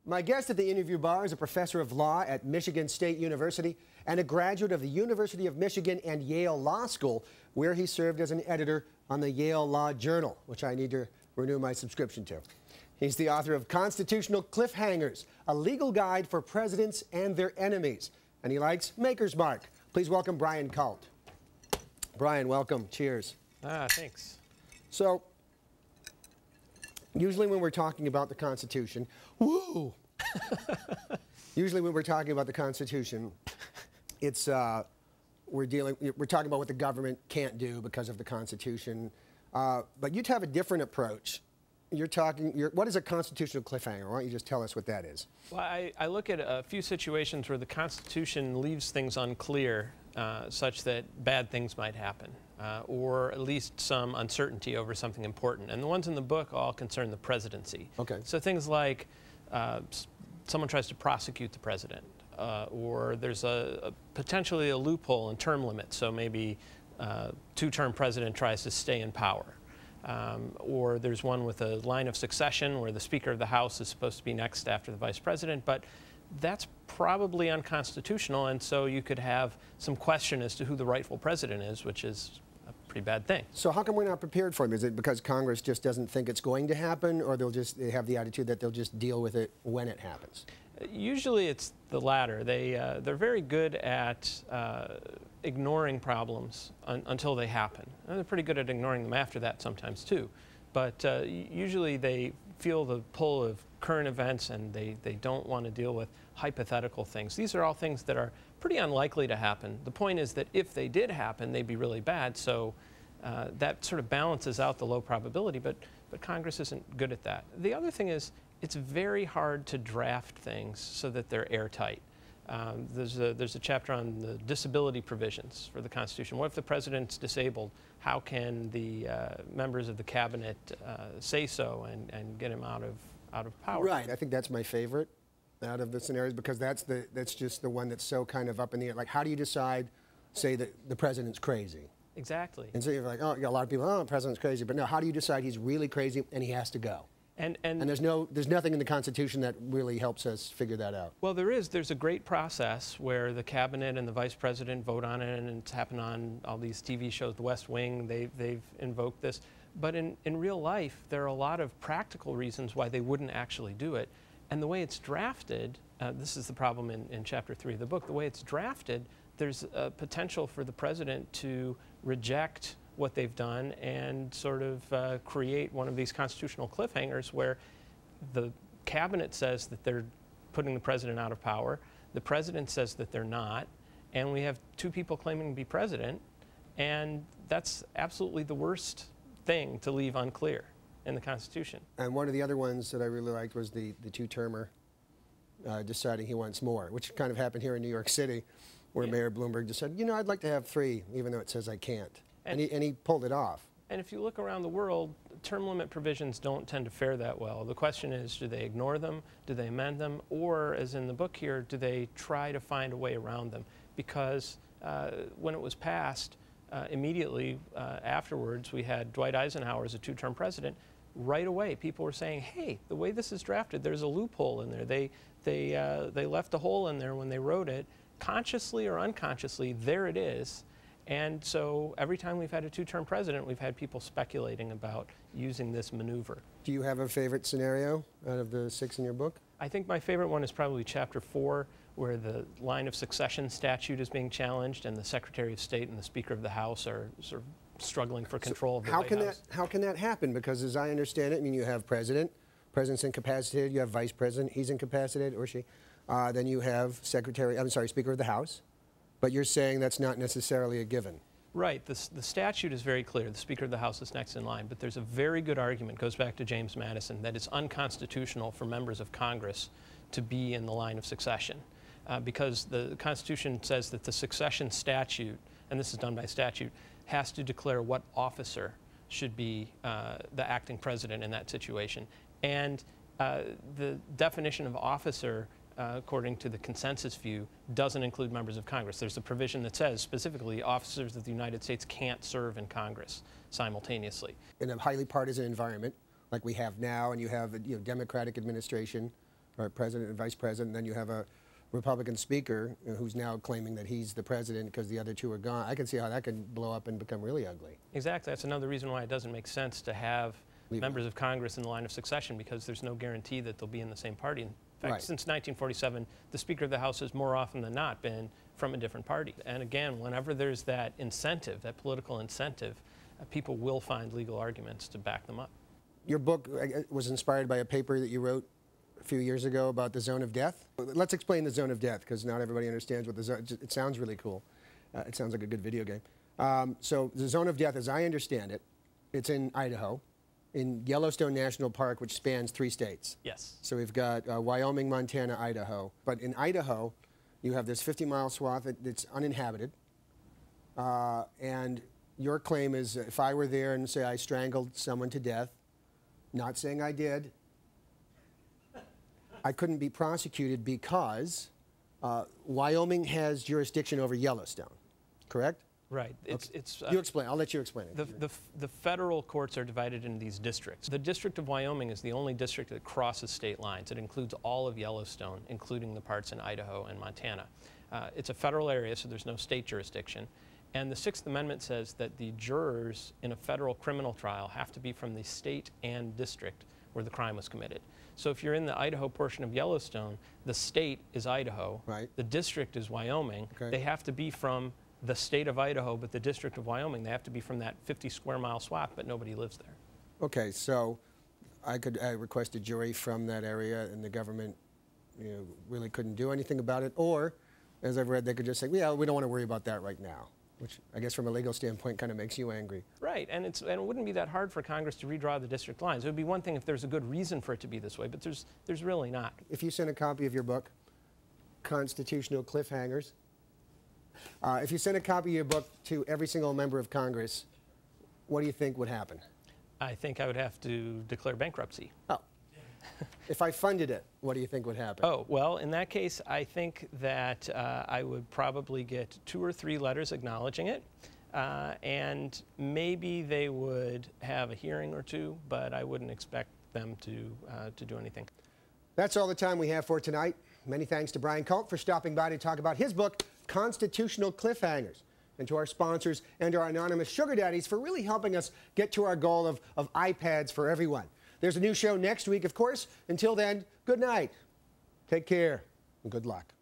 My guest at the interview bar is a professor of law at Michigan State University and a graduate of the University of Michigan and Yale Law School, where he served as an editor on the Yale Law Journal, which I need to renew my subscription to. He's the author of Constitutional Cliffhangers, a legal guide for presidents and their enemies. And he likes Maker's Mark. Please welcome Brian Kalt. Brian, welcome. Cheers. Thanks. So, usually when we're talking about the Constitution, woo! Usually when we're talking about the Constitution, it's we're talking about what the government can't do because of the Constitution. But you have a different approach. What is a constitutional cliffhanger? Why don't you just tell us what that is? Well, I look at a few situations where the Constitution leaves things unclear, such that bad things might happen, or at least some uncertainty over something important. And the ones in the book all concern the presidency. Okay. So things like someone tries to prosecute the president, or there's potentially a loophole in term limits. So maybe two-term president tries to stay in power. Or there's one with a line of succession where the Speaker of the House is supposed to be next after the Vice President, but that's probably unconstitutional, and so you could have some question as to who the rightful president is, which is a pretty bad thing. So how come we're not prepared for it? Is it because Congress just doesn't think it's going to happen, or they have the attitude that they'll just deal with it when it happens? Usually it's the latter. They're very good at ignoring problems until they happen. And they're pretty good at ignoring them after that sometimes too. But usually they feel the pull of current events, and they don't want to deal with hypothetical things. These are all things that are pretty unlikely to happen. The point is that if they did happen, they'd be really bad. So that sort of balances out the low probability, but Congress isn't good at that. The other thing is, it's very hard to draft things so that they're airtight. There's a chapter on the disability provisions for the Constitution. What if the president's disabled? How can the members of the cabinet say so and get him out of power? Right. I think that's my favorite out of the scenarios, because that's just the one that's so kind of up in the air. Like, how do you decide, say, that the president's crazy? Exactly. And so you're like, oh, a lot of people, oh, the president's crazy. But no, how do you decide he's really crazy and he has to go? And there's nothing in the Constitution that really helps us figure that out. Well, there's a great process where the cabinet and the vice president vote on it, and it's happened on all these TV shows, The West Wing, they've invoked this. But in real life, there are a lot of practical reasons why they wouldn't actually do it. And the way it's drafted, this is the problem in Chapter 3 of the book, the way it's drafted, there's a potential for the president to reject what they've done and sort of create one of these constitutional cliffhangers where the cabinet says that they're putting the president out of power, the president says that they're not, and we have two people claiming to be president, and that's absolutely the worst thing to leave unclear in the Constitution. And one of the other ones that I really liked was the two-termer deciding he wants more, which kind of happened here in New York City, where Mayor Bloomberg just said, you know, I'd like to have 3, even though it says I can't. And he pulled it off. And if you look around the world, term limit provisions don't tend to fare that well. The question is, do they ignore them? Do they amend them? Or, as in the book here, do they try to find a way around them? Because when it was passed, immediately afterwards, we had Dwight Eisenhower as a 2-term president. Right away, people were saying, hey, the way this is drafted, there's a loophole in there. They left a hole in there when they wrote it. Consciously or unconsciously, there it is. And so every time we've had a 2-term president, we've had people speculating about using this maneuver. Do you have a favorite scenario out of the 6 in your book? I think my favorite one is probably Chapter 4, where the line of succession statute is being challenged, and the Secretary of State and the Speaker of the House are sort of struggling for control of the White House. How can that happen? Because as I understand it, I mean, you have president's incapacitated, you have vice president, he's incapacitated, or she. Then you have Speaker of the House. But you're saying that's not necessarily a given. Right. The statute is very clear. The Speaker of the House is next in line. But there's a very good argument, goes back to James Madison, that it's unconstitutional for members of Congress to be in the line of succession. Because the Constitution says that the succession statute, and this is done by statute, has to declare what officer should be the acting president in that situation. And the definition of officer, according to the consensus view, doesn't include members of Congress. There's a provision that says specifically officers of the United States can't serve in Congress simultaneously. In a highly partisan environment like we have now, and you have a Democratic administration, right, president and vice president, and then you have a Republican speaker who's now claiming that he's the president because the other two are gone. I can see how that can blow up and become really ugly. Exactly. That's another reason why it doesn't make sense to have members of Congress in the line of succession, because there's no guarantee that they'll be in the same party. In fact, since 1947, the Speaker of the House has more often than not been from a different party. And again, whenever there's that incentive, that political incentive, people will find legal arguments to back them up. Your book was inspired by a paper that you wrote a few years ago about the zone of death. Let's explain the zone of death, because not everybody understands what the zone. It sounds really cool. It sounds like a good video game. So the zone of death, as I understand it, it's in Idaho, in Yellowstone National Park, which spans 3 states. Yes. So we've got Wyoming, Montana, Idaho. But in Idaho, you have this 50-mile swath that's uninhabited. And your claim is, if I were there and say I strangled someone to death, not saying I did, I couldn't be prosecuted because Wyoming has jurisdiction over Yellowstone, correct? Right. You explain. I'll let you explain it. The federal courts are divided into these districts. The District of Wyoming is the only district that crosses state lines. It includes all of Yellowstone, including the parts in Idaho and Montana. It's a federal area, so there's no state jurisdiction. And the Sixth Amendment says that the jurors in a federal criminal trial have to be from the state and district where the crime was committed. So if you're in the Idaho portion of Yellowstone, the state is Idaho, right. The district is Wyoming. Okay. They have to be from the state of Idaho, but the District of Wyoming, they have to be from that 50-square-mile swath, but nobody lives there. Okay, so I could request a jury from that area, and the government, really couldn't do anything about it. Or, as I've read, they could just say, yeah, we don't want to worry about that right now, which I guess from a legal standpoint kind of makes you angry. Right, and it wouldn't be that hard for Congress to redraw the district lines. It would be one thing if there's a good reason for it to be this way, but there's really not. If you sent a copy of your book, Constitutional Cliffhangers, if you sent a copy of your book to every single member of Congress, what do you think would happen? I think I would have to declare bankruptcy. Oh. If I funded it, what do you think would happen? Oh, well, in that case, I think that I would probably get 2 or 3 letters acknowledging it, and maybe they would have a hearing or 2, but I wouldn't expect them to do anything. That's all the time we have for tonight. Many thanks to Brian Kalt for stopping by to talk about his book, Constitutional Cliffhangers, and to our sponsors and our anonymous sugar daddies for really helping us get to our goal of iPads for everyone. There's a new show next week, of course. Until then, good night, take care, and good luck.